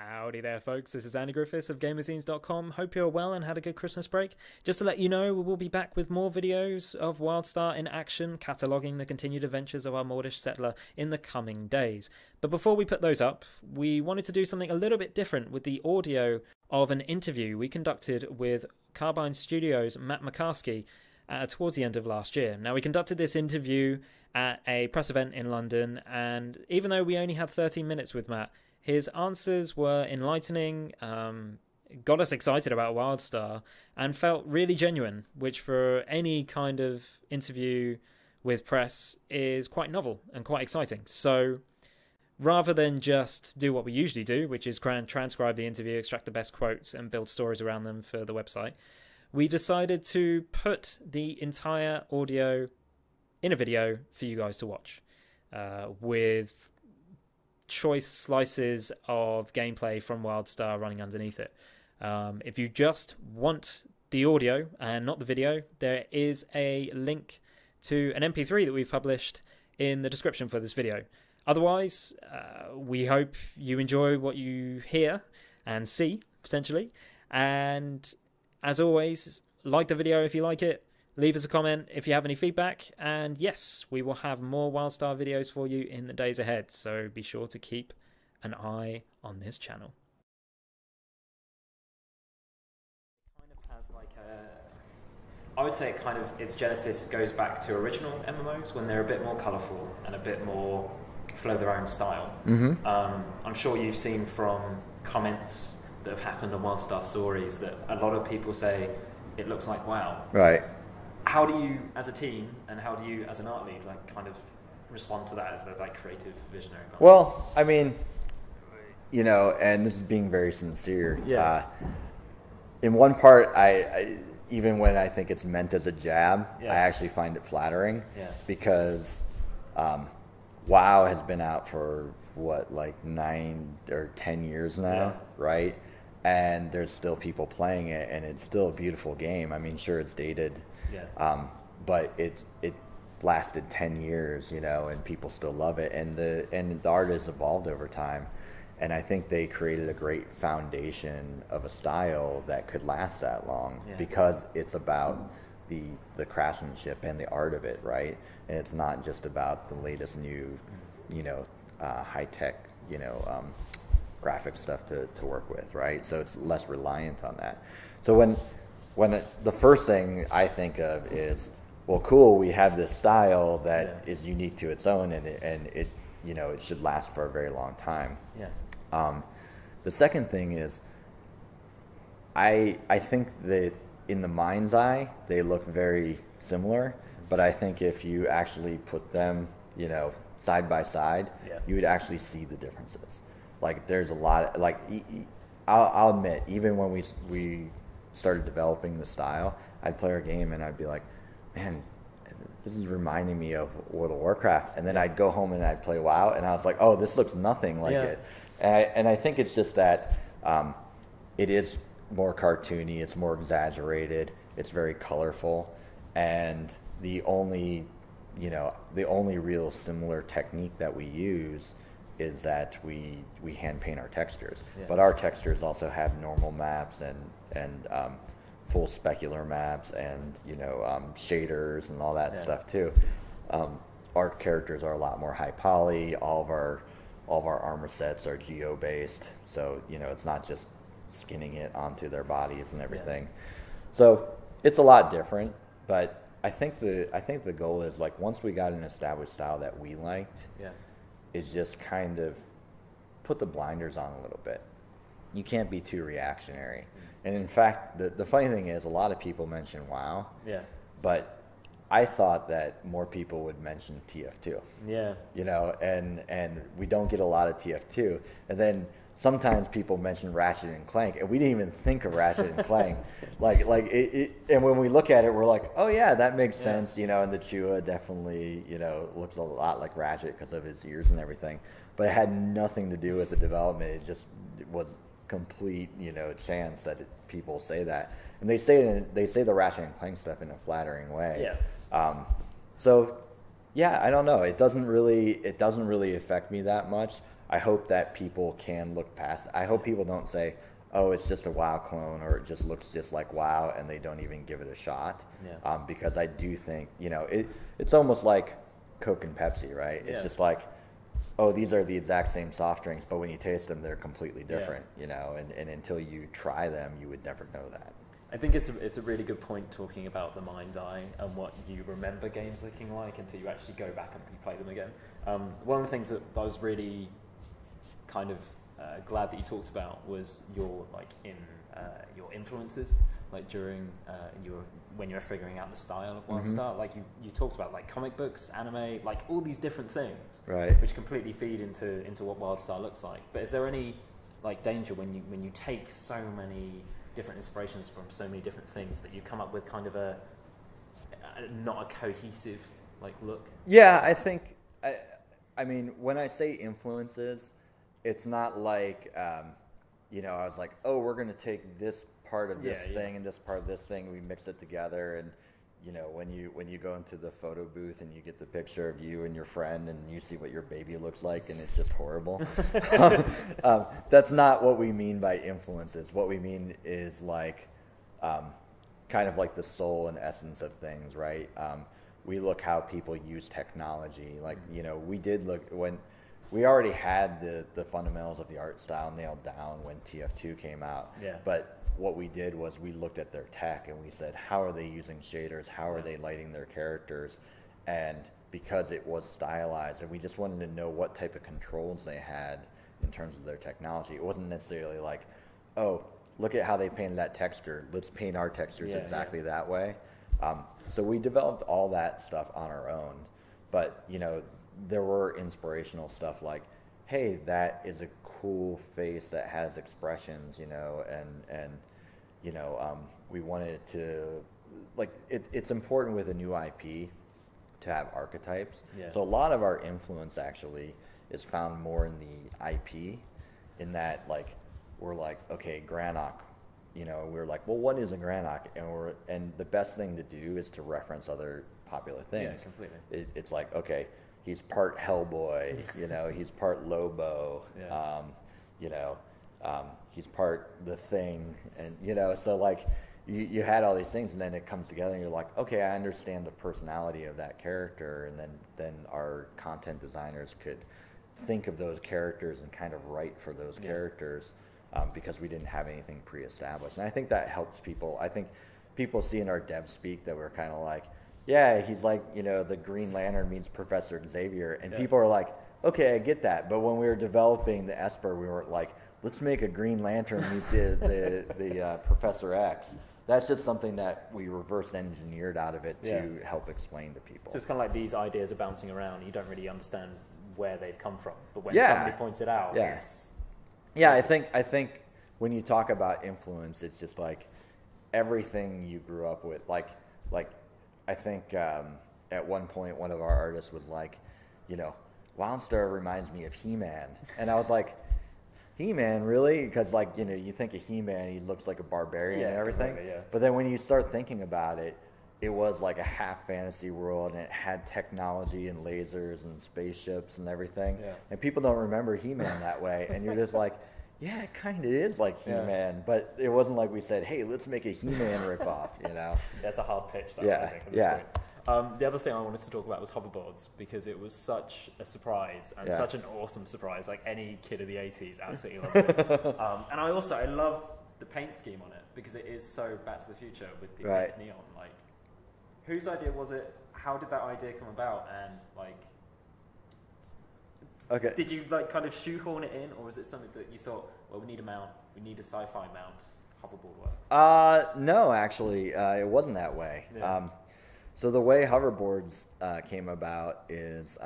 Howdy there, folks. This is Andy Griffiths of Gamerscenes.com. Hope you're well and had a good Christmas break. Just to let you know, we will be back with more videos of WildStar in action, cataloguing the continued adventures of our Mordish settler in the coming days. But before we put those up, we wanted to do something a little bit different with the audio of an interview we conducted with Carbine Studios' Matt Mocarski towards the end of last year. Now, we conducted this interview at a press event in London, and even though we only had 13 minutes with Matt, his answers were enlightening, got us excited about WildStar, and felt really genuine, which for any kind of interview with press is quite novel and quite exciting. So rather than just do what we usually do, which is transcribe the interview, extract the best quotes, and build stories around them for the website, we decided to put the entire audio in a video for you guys to watch, with choice slices of gameplay from WildStar running underneath it. If you just want the audio and not the video, there is a link to an MP3 that we've published in the description for this video. Otherwise, we hope you enjoy what you hear and see, potentially. And as always, like the video if you like it. Leave us a comment if you have any feedback, and yes, we will have more WildStar videos for you in the days ahead, so be sure to keep an eye on this channel. It kind of has like I would say its genesis goes back to original MMOs when they're a bit more colourful and a bit more flow their own style. Mm-hmm. I'm sure you've seen from comments that have happened on WildStar stories that a lot of people say it looks like WoW. Right. How do you, as a team, and how do you, as an art lead, kind of respond to that as the creative visionary? Well, I mean, and this is being very sincere. Yeah. In one part, I even when I think it's meant as a jab, yeah. I actually find it flattering. Yeah. Because WoW has been out for 9 or 10 years now, yeah. Right? And there's still people playing it, and it's still a beautiful game. I mean, sure, it's dated. Yeah. But it lasted 10 years, and people still love it, and the art has evolved over time, and I think they created a great foundation of a style that could last that long, yeah. Because it's about the craftsmanship and the art of it, right? And it's not just about the latest new, high tech, graphic stuff to work with, right? So it's less reliant on that. So when the first thing I think of is, well, cool, we have this style that yeah. is unique to its own, and it it should last for a very long time. Yeah. The second thing is, I think that in the mind's eye they look very similar, but I think if you actually put them, side by side, yeah. you would actually see the differences. There's a lot of, I'll admit, even when we started developing the style, I'd play our game and I'd be like, man, this is reminding me of World of Warcraft, and then I'd go home and I'd play WoW, and I was like, oh, this looks nothing like yeah. it. And I think it's just that it is more cartoony, it's more exaggerated, it's very colorful, and the only real similar technique that we use is that we hand paint our textures, yeah. But our textures also have normal maps and full specular maps and shaders and all that yeah. stuff too. Our characters are a lot more high poly. All of our armor sets are geo based, so it's not just skinning it onto their bodies and everything. Yeah. So it's a lot different, but I think the goal is, once we got an established style that we liked, yeah. is just kind of put the blinders on a little bit. You can't be too reactionary. And in fact, the funny thing is, a lot of people mention WoW. Yeah. But I thought that more people would mention TF2. Yeah. And we don't get a lot of TF2. And then sometimes people mention Ratchet and Clank, and we didn't even think of Ratchet and Clank. And when we look at it, we're like, oh yeah, that makes sense. Yeah. And the Chua definitely, looks a lot like Ratchet because of his ears and everything. But it had nothing to do with the development. It just was complete, chance that people say that, and they say the Ratchet and Clank stuff in a flattering way. Yeah. So, yeah, I don't know. It doesn't really affect me that much. I hope that people can look past it. I hope people don't say, oh, it's just a WoW clone, or it just looks just like WoW, and they don't even give it a shot. Yeah. Because I do think, it's almost like Coke and Pepsi, right? It's just like, oh, these are the exact same soft drinks, but when you taste them, they're completely different, and until you try them, you would never know that. I think it's a really good point talking about the mind's eye and what you remember games looking like until you actually go back and replay them again. One of the things that I was really kind of glad that you talked about was your your influences, like during when you were figuring out the style of WildStar. Like you talked about like comic books, anime, like all these different things, right, which completely feed into what WildStar looks like. But is there any like danger when you take so many different inspirations from so many different things that you come up with kind of not a cohesive like look? Yeah, I think I mean, when I say influences, it's not like I was like, oh, we're gonna take this part of this thing and this part of this thing, we mix it together, and when you go into the photo booth and you get the picture of you and your friend and you see what your baby looks like and it's just horrible. That's not what we mean by influences. What we mean is like kind of like the soul and essence of things, right? We look how people use technology. Like, we did look when we already had the fundamentals of the art style nailed down when TF2 came out. Yeah. But what we did was we looked at their tech and we said, how are they using shaders? How are they lighting their characters? And because it was stylized, and we just wanted to know what type of controls they had in terms of their technology. It wasn't necessarily like, oh, look at how they painted that texture. Let's paint our textures exactly that way. So we developed all that stuff on our own. But, there were inspirational stuff like, hey, that is a cool face that has expressions, and we wanted to, like, it's important with a new IP to have archetypes. Yeah. So a lot of our influence actually is found more in the IP, in that, like, we're like, okay, Granok, we're like, well, what is a Granok? And the best thing to do is to reference other popular things. Yeah, completely. It's like, okay, he's part Hellboy, he's part Lobo, he's part The Thing, and so like you had all these things, and then it comes together, and you're like, okay, I understand the personality of that character, and then our content designers could think of those characters and kind of write for those characters, because we didn't have anything pre-established, and I think that helps people. I think people see in our dev speak that we're kind of like, yeah, he's like, the Green Lantern meets Professor Xavier. And people are like, okay, I get that. But when we were developing the Esper, we were like, let's make a Green Lantern meet the Professor X. That's just something that we reverse engineered out of it to help explain to people. So it's kind of like these ideas are bouncing around. You don't really understand where they've come from. But when somebody points it out, it's... Yeah, I think when you talk about influence, it's just like everything you grew up with. Like I think at one point one of our artists was like, WildStar reminds me of He-Man. And I was like, He-Man, really? Because you think of He-Man, he looks like a barbarian and everything. But then when you start thinking about it, it was like a half fantasy world, and it had technology and lasers and spaceships and everything. Yeah. And people don't remember He-Man that way. And you're just like, yeah, it kind of is like He-Man, but it wasn't like we said, hey, let's make a He-Man ripoff, That's a hard pitch, though, I think, at this point. The other thing I wanted to talk about was hoverboards, because it was such a surprise, and such an awesome surprise. Like, any kid of the 80s absolutely loves it. And I love the paint scheme on it, because it is so Back to the Future with the neon. Like, whose idea was it? How did that idea come about? And, like... Okay. Did you kind of shoehorn it in, or was it something that you thought, well, we need a mount, we need a sci-fi mount, hoverboard work? No, actually, it wasn't that way. Yeah. So the way hoverboards came about is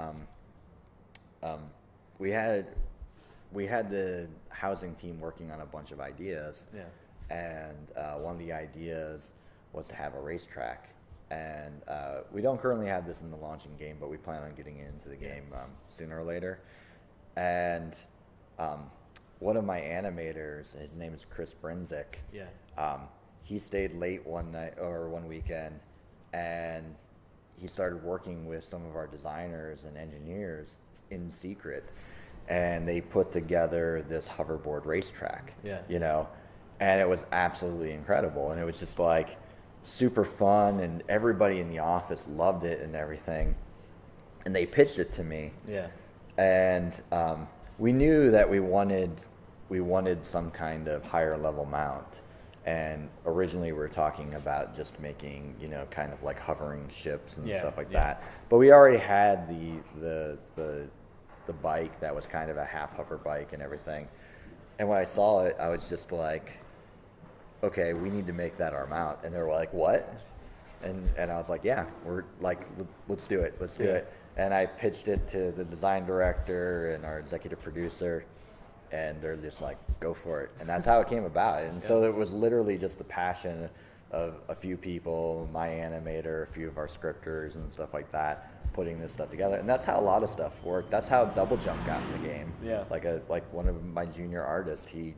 we had the housing team working on a bunch of ideas, and one of the ideas was to have a racetrack. And we don't currently have this in the launching game, but we plan on getting it into the game sooner or later. And one of my animators, his name is Chris Brinzik. Yeah. He stayed late one weekend, and he started working with some of our designers and engineers in secret. and they put together this hoverboard racetrack. Yeah. You know, and it was absolutely incredible, and it was just like super fun, and everybody in the office loved it and everything. And they pitched it to me. Yeah. And we knew that we wanted some kind of higher level mount. And originally we were talking about just making, you know, kind of like hovering ships and stuff like that. But we already had the bike that was kind of a half hover bike and everything. And when I saw it, I was just like, okay, we need to make that our mount. And they were like, what? And I was like, yeah, we're like, let's do it. Let's do it. And I pitched it to the design director and our executive producer, and they're just like, go for it. And that's how it came about. And so it was literally just the passion of a few people, my animator, a few of our scripters and stuff like that, putting this stuff together. And that's how a lot of stuff worked. That's how Double Jump got in the game. Yeah. Like one of my junior artists, he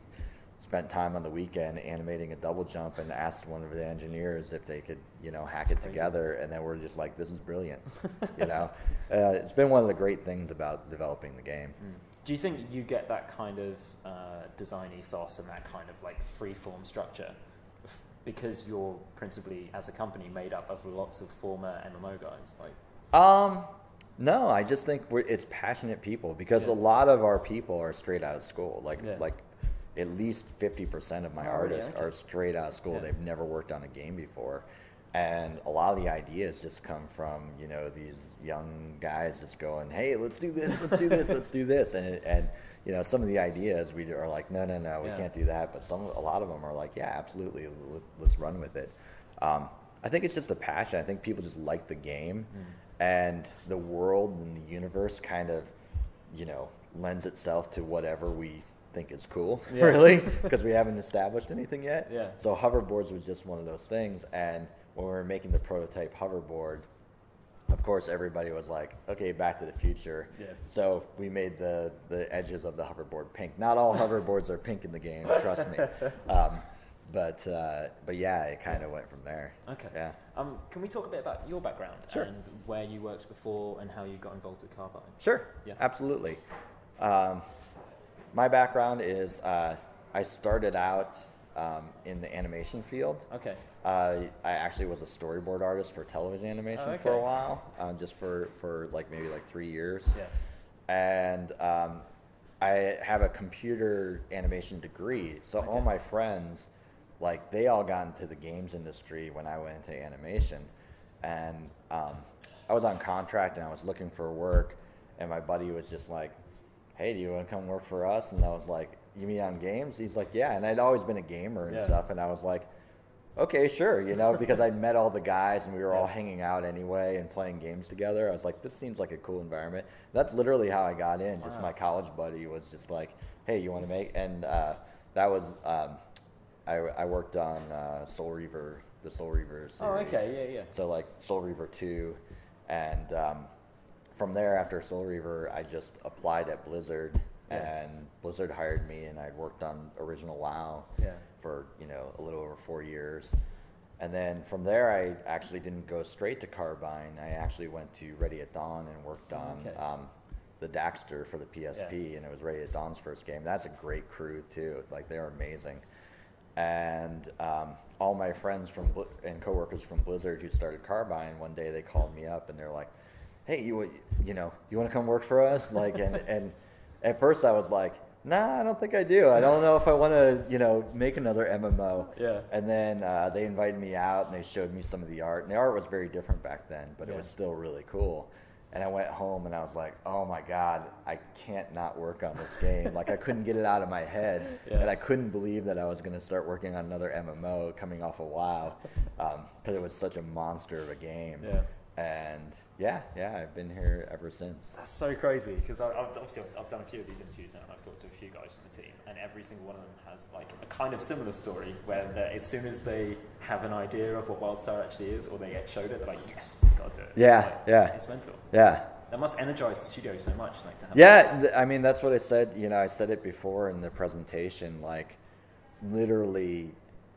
spent time on the weekend animating a double jump and asked one of the engineers if they could, you know, hack it together. And then we're just like, this is brilliant. You know, it's been one of the great things about developing the game. Do you think you get that kind of design ethos and that kind of like free-form structure because you're principally, as a company, made up of lots of former MMO guys? Like, no, I just think it's passionate people, because a lot of our people are straight out of school. Like at least 50% of my artists are straight out of school. They've never worked on a game before. And a lot of the ideas just come from, you know, these young guys just going, hey, let's do this, let's do this, let's do this. And you know, some of the ideas we are like, no, we can't do that. But a lot of them are like, yeah, absolutely, let's run with it. I think it's just a passion. I think people just like the game, and the world and the universe kind of, you know, lends itself to whatever we think is cool, really, because we haven't established anything yet. So hoverboards was just one of those things. And when we were making the prototype hoverboard, of course everybody was like, okay, Back to the Future. So we made the edges of the hoverboard pink. Not all hoverboards are pink in the game, trust me. But yeah, it kind of went from there. Okay. Yeah. Can we talk a bit about your background Sure. and where you worked before and how you got involved with Carbine? Sure. Yeah. Absolutely. My background is I started out in the animation field. Okay. I actually was a storyboard artist for television animation for a while, just for like maybe like 3 years. And I have a computer animation degree, so all my friends, like, they all got into the games industry when I went into animation. And I was on contract and I was looking for work, and my buddy was just like, hey, do you want to come work for us? And I was like, you mean on games? He's like, yeah. And I'd always been a gamer and stuff, and I was like, okay, sure, you know, because I'd met all the guys and we were all hanging out anyway and playing games together. I was like, this seems like a cool environment. That's literally how I got in. Just my college buddy was just like, hey, you want to make? And that was, I worked on Soul Reaver, the Soul Reaver series. Oh, okay, yeah. So like Soul Reaver 2, and from there, after Soul Reaver, I just applied at Blizzard, and Blizzard hired me, and I'd worked on original WoW for, you know, a little over 4 years. And then from there, I actually didn't go straight to Carbine. I actually went to Ready at Dawn and worked on the Daxter for the PSP, and it was Ready at Dawn's first game. That's a great crew too. Like, they're amazing. And all my friends and coworkers from Blizzard who started Carbine, one day they called me up and they're like, hey, you want to come work for us? Like, and at first I was like, nah, I don't think I do. I don't know if I want to, you know, make another MMO. And then they invited me out and they showed me some of the art. And the art was very different back then, but it was still really cool. And I went home and I was like, oh my God, I can't not work on this game. Like, I couldn't get it out of my head. And I couldn't believe that I was going to start working on another MMO coming off of WoW, because it was such a monster of a game. And I've been here ever since. That's so crazy, because I've done a few of these interviews and I've talked to a few guys from the team, and every single one of them has like a kind of similar story where as soon as they have an idea of what WildStar actually is, or they get showed it, they're like, yes, you gotta do it. It's mental. That must energize the studio so much, like, to have I mean, that's what I said. You know, I said it before in the presentation. Like, literally,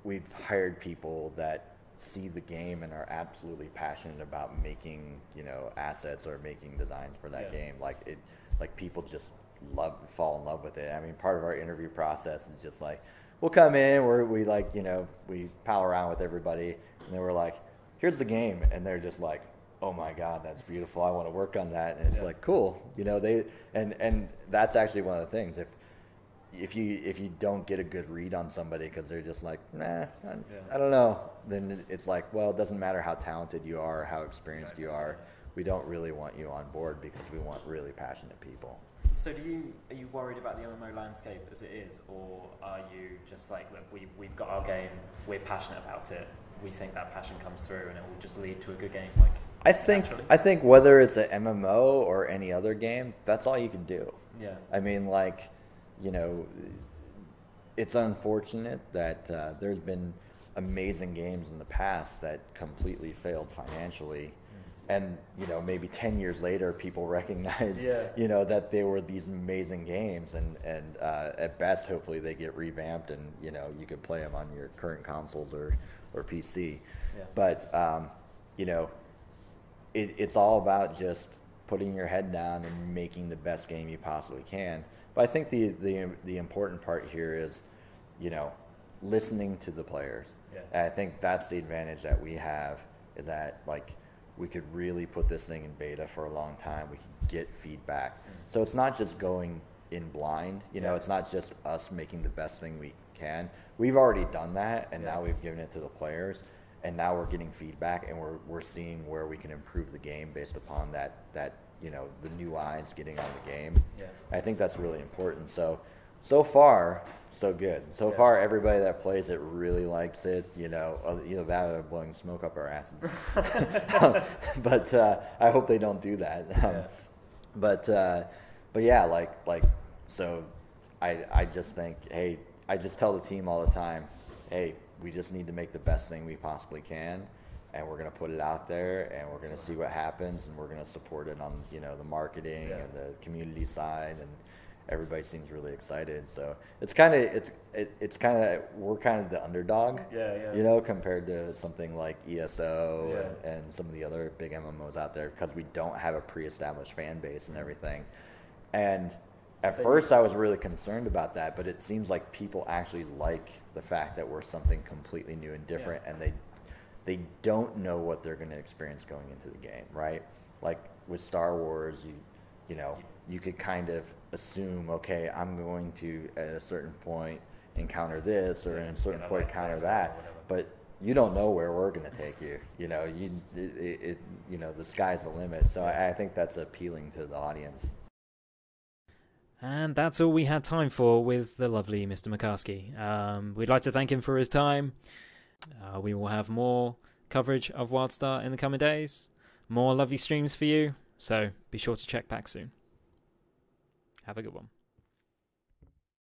we've hired people that see the game and are absolutely passionate about making, you know, assets or making designs for that game. Like, people just fall in love with it. I mean, part of our interview process is just like, we'll come in, we like, you know, we pal around with everybody, and then we're like, here's the game, and they're just like, oh my God, that's beautiful. I want to work on that. And it's like, cool, you know, and that's actually one of the things. If you don't get a good read on somebody because they're just like, nah, I don't know, then it's like, well, it doesn't matter how talented you are, or how experienced you are. We don't really want you on board because we want really passionate people. So are you worried about the MMO landscape as it is, or are you just like, look, we've got our game, we're passionate about it, we think that passion comes through and it will just lead to a good game? Like, I think whether it's an MMO or any other game, that's all you can do. Yeah. I mean, like, you know, it's unfortunate that there's been amazing games in the past that completely failed financially. And, you know, maybe 10 years later, people recognize, you know, that they were these amazing games. And at best, hopefully they get revamped and, you know, you can play them on your current consoles or PC. Yeah. But, you know, it's all about just putting your head down and making the best game you possibly can. But I think the important part here is, you know, listening to the players. Yeah. And I think that's the advantage that we have, is that, like, we could really put this thing in beta for a long time. We could get feedback. So it's not just going in blind. You know, it's not just us making the best thing we can. We've already done that, and now we've given it to the players, and now we're getting feedback, and we're seeing where we can improve the game based upon that you know, the new eyes getting on the game. Yeah. I think that's really important. So far, so good. So far, everybody that plays it really likes it. You know, either that or they're blowing smoke up our asses. But I hope they don't do that. But yeah, like so, I just think, hey, I just tell the team all the time, hey, we just need to make the best thing we possibly can, and we're going to put it out there, and we're going to see what happens, and we're going to support it on, you know, the marketing and the community side, and everybody seems really excited. So it's kind of we're kind of the underdog, you know, compared to something like ESO and some of the other big MMOs out there, because we don't have a pre-established fan base and everything. And at first I was really concerned about that, but it seems like people actually like the fact that we're something completely new and different, and they don't know what they're going to experience going into the game, right? Like with Star Wars, you know, you could kind of assume, okay, I'm going to at a certain point encounter this, or at a certain point encounter that, but you don't know where we're going to take you. You know, you know, the sky's the limit. So I think that's appealing to the audience. And that's all we had time for with the lovely Mr. Mocarski. We'd like to thank him for his time. We will have more coverage of WildStar in the coming days. More lovely streams for you. So be sure to check back soon. Have a good one.